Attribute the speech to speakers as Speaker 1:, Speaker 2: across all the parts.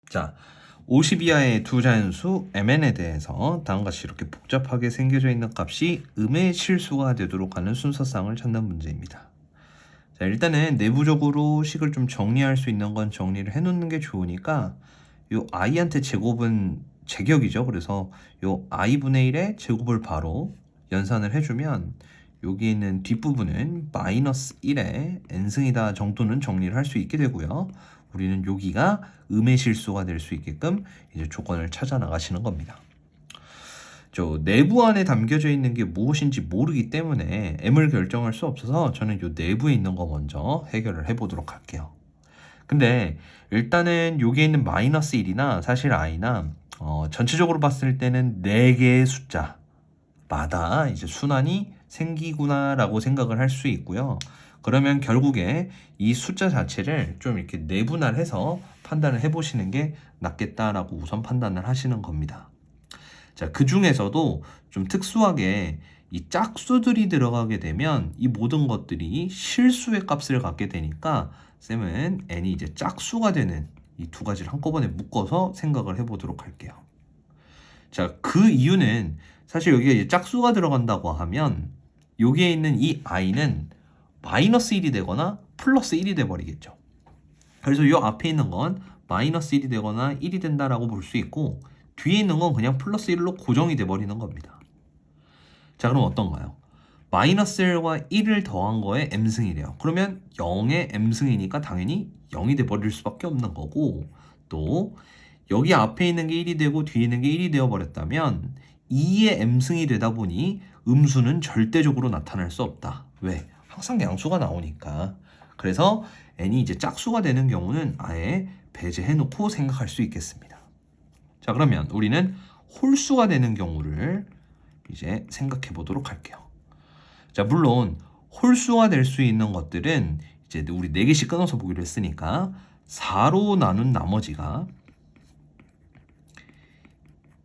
Speaker 1: 자, 50 이하의 두 자연수 mn에 대해서 다음과 같이 이렇게 복잡하게 생겨져 있는 값이 음의 실수가 되도록 하는 순서상을 찾는 문제입니다. 자, 일단은 내부적으로 식을 좀 정리할 수 있는 건 정리를 해놓는 게 좋으니까 요 i한테 제곱은 제격이죠. 그래서 요 i분의 1의 제곱을 바로 연산을 해주면 여기 있는 뒷부분은 마이너스 1의 n승이다 정도는 정리를 할 수 있게 되고요. 우리는 여기가 음의 실수가 될 수 있게끔 이제 조건을 찾아 나가시는 겁니다. 저 내부 안에 담겨져 있는 게 무엇인지 모르기 때문에 m을 결정할 수 없어서 저는 요 내부에 있는 거 먼저 해결을 해보도록 할게요. 근데 일단은 여기에 있는 마이너스 1이나 사실 i나 전체적으로 봤을 때는 4개의 숫자마다 이제 순환이 생기구나 라고 생각을 할 수 있고요. 그러면 결국에 이 숫자 자체를 좀 이렇게 내분할해서 판단을 해보시는 게 낫겠다라고 우선 판단을 하시는 겁니다. 자, 그 중에서도 좀 특수하게 이 짝수들이 들어가게 되면 이 모든 것들이 실수의 값을 갖게 되니까 쌤은 n이 이제 짝수가 되는 이 두 가지를 한꺼번에 묶어서 생각을 해보도록 할게요. 자, 그 이유는 사실 여기가 이제 짝수가 들어간다고 하면 여기에 있는 이 i는 마이너스 1이 되거나 플러스 1이 돼버리겠죠. 그래서 이 앞에 있는 건 마이너스 1이 되거나 1이 된다라고 볼 수 있고 뒤에 있는 건 그냥 플러스 1로 고정이 돼버리는 겁니다. 자, 그럼 어떤가요? 마이너스 1과 1을 더한 거에 m승이래요. 그러면 0의 m승이니까 당연히 0이 돼버릴 수밖에 없는 거고, 또 여기 앞에 있는 게 1이 되고 뒤에 있는 게 1이 되어버렸다면 2의 m승이 되다 보니 음수는 절대적으로 나타날 수 없다. 왜? 항상 양수가 나오니까. 그래서 n이 이제 짝수가 되는 경우는 아예 배제해놓고 생각할 수 있겠습니다. 자, 그러면 우리는 홀수가 되는 경우를 이제 생각해 보도록 할게요. 자, 물론 홀수가 될 수 있는 것들은 이제 우리 4개씩 끊어서 보기로 했으니까 4로 나눈 나머지가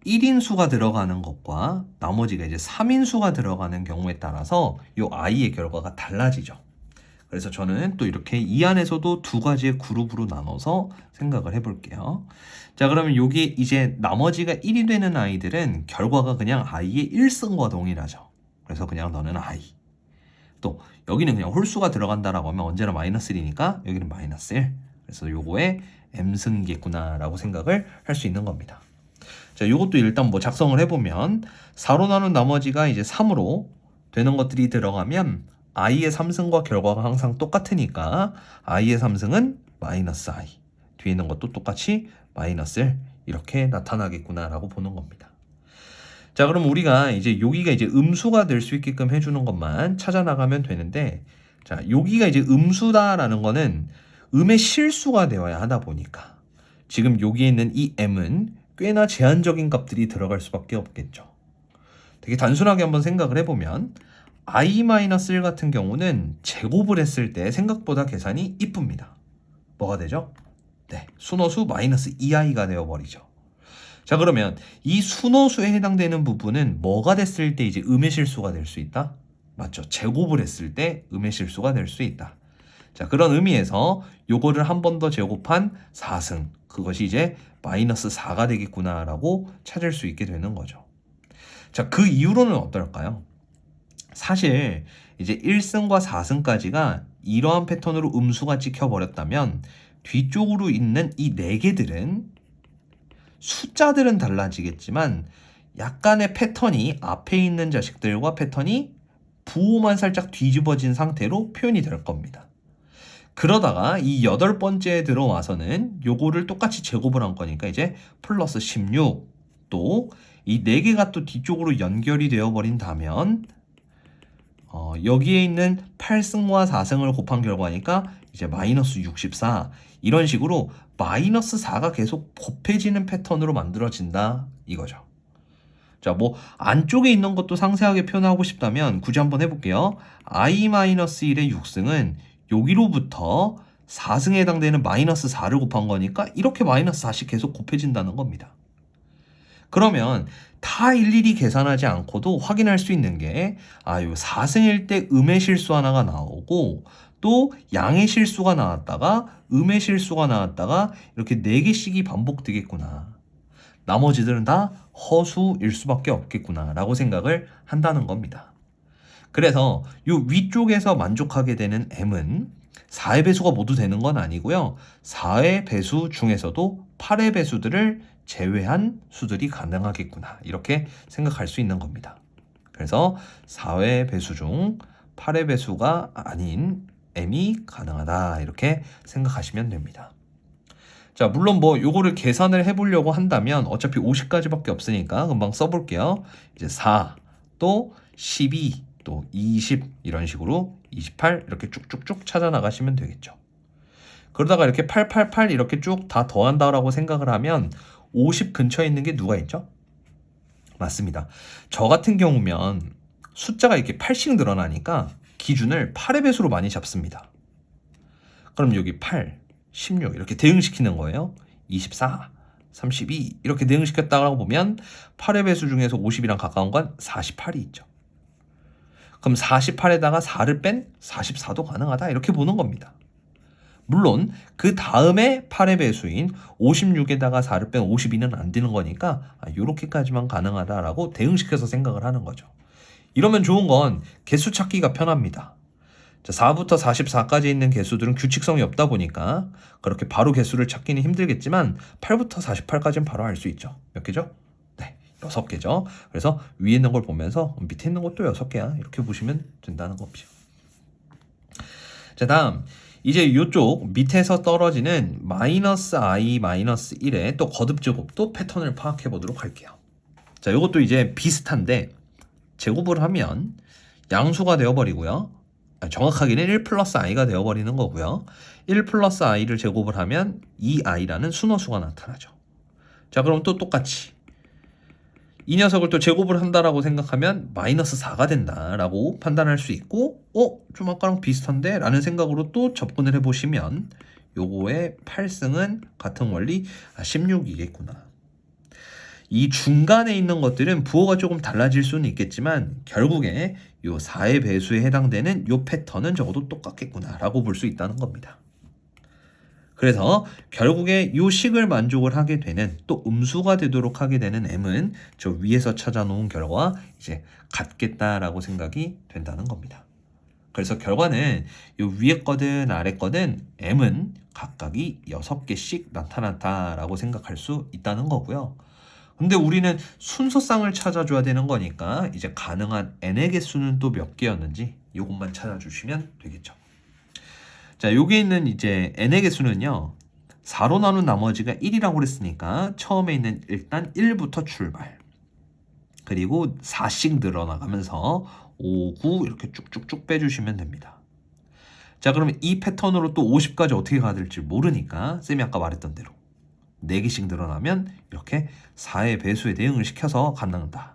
Speaker 1: 1인수가 들어가는 것과 나머지가 이제 3인수가 들어가는 경우에 따라서 이 i의 결과가 달라지죠. 그래서 저는 또 이렇게 이 안에서도 두 가지의 그룹으로 나눠서 생각을 해볼게요. 자, 그러면 여기 이제 나머지가 1이 되는 아이들은 결과가 그냥 i의 1승과 동일하죠. 그래서 그냥 너는 i. 또 여기는 그냥 홀수가 들어간다라고 하면 언제나 마이너스 1이니까 여기는 마이너스 1. 그래서 요거에 m승이겠구나라고 생각을 할 수 있는 겁니다. 자, 요것도 일단 뭐 작성을 해보면 4로 나눈 나머지가 이제 3으로 되는 것들이 들어가면 i의 3승과 결과가 항상 똑같으니까 i의 3승은 마이너스 i, 뒤에 있는 것도 똑같이 마이너스 1 이렇게 나타나겠구나 라고 보는 겁니다. 자, 그럼 우리가 이제 여기가 이제 음수가 될 수 있게끔 해주는 것만 찾아 나가면 되는데, 자, 여기가 이제 음수다라는 거는 음의 실수가 되어야 하다 보니까 지금 여기에 있는 이 m은 꽤나 제한적인 값들이 들어갈 수밖에 없겠죠. 되게 단순하게 한번 생각을 해보면 i-1 같은 경우는 제곱을 했을 때 생각보다 계산이 이쁩니다. 뭐가 되죠? 네, 순호수 마이너스 2i가 되어버리죠. 자, 그러면 이 순호수에 해당되는 부분은 뭐가 됐을 때 이제 음의 실수가 될 수 있다? 맞죠? 제곱을 했을 때 음의 실수가 될 수 있다. 자, 그런 의미에서 요거를 한 번 더 제곱한 4승, 그것이 이제 마이너스 4가 되겠구나라고 찾을 수 있게 되는 거죠. 자, 그 이후로는 어떨까요? 사실 이제 1승과 4승까지가 이러한 패턴으로 음수가 찍혀버렸다면 뒤쪽으로 있는 이 4개들은 숫자들은 달라지겠지만 약간의 패턴이 앞에 있는 자식들과 패턴이 부호만 살짝 뒤집어진 상태로 표현이 될 겁니다. 그러다가 이 8번째에 들어와서는 요거를 똑같이 제곱을 한 거니까 이제 플러스 16, 또 이 4개가 또 뒤쪽으로 연결이 되어버린다면 여기에 있는 8승과 4승을 곱한 결과니까 이제 마이너스 64, 이런 식으로 마이너스 4가 계속 곱해지는 패턴으로 만들어진다 이거죠. 자, 뭐 안쪽에 있는 것도 상세하게 표현하고 싶다면 굳이 한번 해볼게요. i-1의 6승은 여기로부터 4승에 해당되는 마이너스 4를 곱한 거니까 이렇게 마이너스 4씩 계속 곱해진다는 겁니다. 그러면 다 일일이 계산하지 않고도 확인할 수 있는 게 요 4승일 때 음의 실수 하나가 나오고 또 양의 실수가 나왔다가 음의 실수가 나왔다가 이렇게 4개씩이 반복되겠구나. 나머지들은 다 허수일 수밖에 없겠구나 라고 생각을 한다는 겁니다. 그래서 이 위쪽에서 만족하게 되는 m은 4의 배수가 모두 되는 건 아니고요. 4의 배수 중에서도 8의 배수들을 제외한 수들이 가능하겠구나. 이렇게 생각할 수 있는 겁니다. 그래서 4의 배수 중 8의 배수가 아닌 m이 가능하다. 이렇게 생각하시면 됩니다. 자, 물론 뭐 요거를 계산을 해보려고 한다면 어차피 50까지밖에 없으니까 금방 써볼게요. 이제 4, 또 12, 또 20 이런 식으로 28 이렇게 쭉쭉쭉 찾아 나가시면 되겠죠. 그러다가 이렇게 888 이렇게 쭉 다 더한다라고 생각을 하면 50 근처에 있는 게 누가 있죠? 맞습니다. 저 같은 경우면 숫자가 이렇게 8씩 늘어나니까 기준을 8의 배수로 많이 잡습니다. 그럼 여기 8, 16 이렇게 대응시키는 거예요. 24, 32 이렇게 대응시켰다고 보면 8의 배수 중에서 50이랑 가까운 건 48이 있죠. 그럼 48에다가 4를 뺀 44도 가능하다 이렇게 보는 겁니다. 물론 그 다음에 8의 배수인 56에다가 4를 뺀 52는 안 되는 거니까 이렇게까지만 가능하다라고 대응시켜서 생각을 하는 거죠. 이러면 좋은 건 개수 찾기가 편합니다. 자, 4부터 44까지 있는 개수들은 규칙성이 없다 보니까 그렇게 바로 개수를 찾기는 힘들겠지만 8부터 48까지는 바로 알 수 있죠. 몇 개죠? 네, 6개죠. 그래서 위에 있는 걸 보면서 밑에 있는 것도 6개야. 이렇게 보시면 된다는 겁니다. 자, 다음 이제 이쪽 밑에서 떨어지는 마이너스 i 마이너스 1의 또 거듭 제곱도 패턴을 파악해 보도록 할게요. 자, 이것도 이제 비슷한데 제곱을 하면 양수가 되어버리고요. 정확하게는 1 플러스 i가 되어버리는 거고요. 1 플러스 i를 제곱을 하면 2i라는 순허수가 나타나죠. 자, 그럼 또 똑같이 이 녀석을 또 제곱을 한다라고 생각하면 마이너스 4가 된다라고 판단할 수 있고 좀 아까랑 비슷한데? 라는 생각으로 또 접근을 해보시면 요거의 8승은 같은 원리 16이겠구나. 이 중간에 있는 것들은 부호가 조금 달라질 수는 있겠지만 결국에 요 4의 배수에 해당되는 요 패턴은 적어도 똑같겠구나 라고 볼 수 있다는 겁니다. 그래서 결국에 요 식을 만족을 하게 되는 또 음수가 되도록 하게 되는 m은 저 위에서 찾아놓은 결과와 이제 같겠다라고 생각이 된다는 겁니다. 그래서 결과는 요 위에 거든 아래 거든 m은 각각이 6개씩 나타났다라고 생각할 수 있다는 거고요. 근데 우리는 순서쌍을 찾아줘야 되는 거니까 이제 가능한 n의 개수는 또 몇 개였는지 이것만 찾아주시면 되겠죠. 자, 여기 있는 이제 n의 개수는요. 4로 나눈 나머지가 1이라고 그랬으니까 처음에 있는 일단 1부터 출발. 그리고 4씩 늘어나가면서 5, 9 이렇게 쭉쭉쭉 빼주시면 됩니다. 자, 그러면 이 패턴으로 또 50까지 어떻게 가야 될지 모르니까 쌤이 아까 말했던 대로 4개씩 늘어나면 이렇게 4의 배수에 대응을 시켜서 갖는다.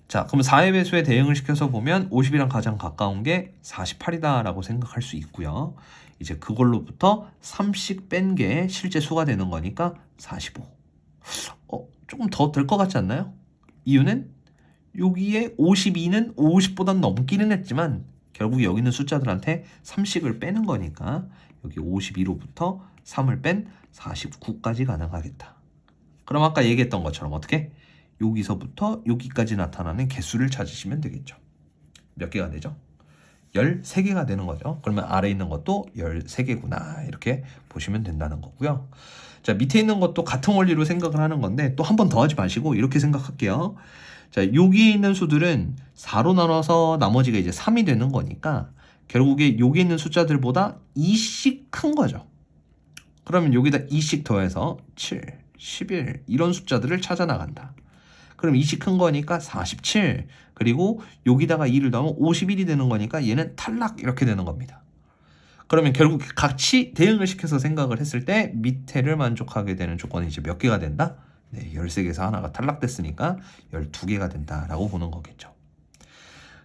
Speaker 1: 자, 그럼 4의 배수에 대응을 시켜서 보면 50이랑 가장 가까운 게 48이다 라고 생각할 수 있고요. 이제 그걸로부터 3씩 뺀 게 실제 수가 되는 거니까 45. 조금 더 될 것 같지 않나요? 이유는 여기에 52는 50보다 넘기는 했지만 결국 여기 있는 숫자들한테 3씩을 빼는 거니까 여기 52로부터 3을 뺀 49까지 가능하겠다. 그럼 아까 얘기했던 것처럼 어떻게? 여기서부터 여기까지 나타나는 개수를 찾으시면 되겠죠. 몇 개가 되죠? 13개가 되는 거죠. 그러면 아래에 있는 것도 13개구나 이렇게 보시면 된다는 거고요. 자, 밑에 있는 것도 같은 원리로 생각을 하는 건데 또 한 번 더 하지 마시고 이렇게 생각할게요. 자, 여기에 있는 수들은 4로 나눠서 나머지가 이제 3이 되는 거니까 결국에 여기 있는 숫자들보다 2씩 큰 거죠. 그러면 여기다 2씩 더해서 7, 11 이런 숫자들을 찾아 나간다. 그럼 2씩 큰 거니까 47 그리고 여기다가 2를 넣으면 51이 되는 거니까 얘는 탈락 이렇게 되는 겁니다. 그러면 결국 같이 대응을 시켜서 생각을 했을 때 밑에를 만족하게 되는 조건이 이제 몇 개가 된다? 네, 13개에서 하나가 탈락됐으니까 12개가 된다라고 보는 거겠죠.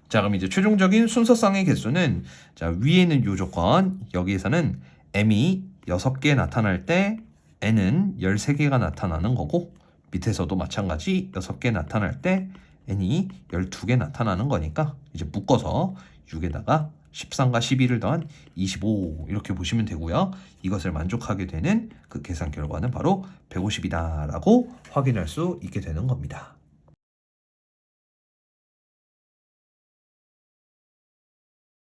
Speaker 1: 자, 그럼 이제 최종적인 순서쌍의 개수는 자, 위에 있는 요 조건 여기에서는 m이 6개 나타날 때 n은 13개가 나타나는 거고 밑에서도 마찬가지 6개 나타날 때 n이 12개 나타나는 거니까 이제 묶어서 6에다가 13과 12를 더한 25 이렇게 보시면 되고요. 이것을 만족하게 되는 그 계산 결과는 바로 150이다 라고 확인할 수 있게 되는 겁니다.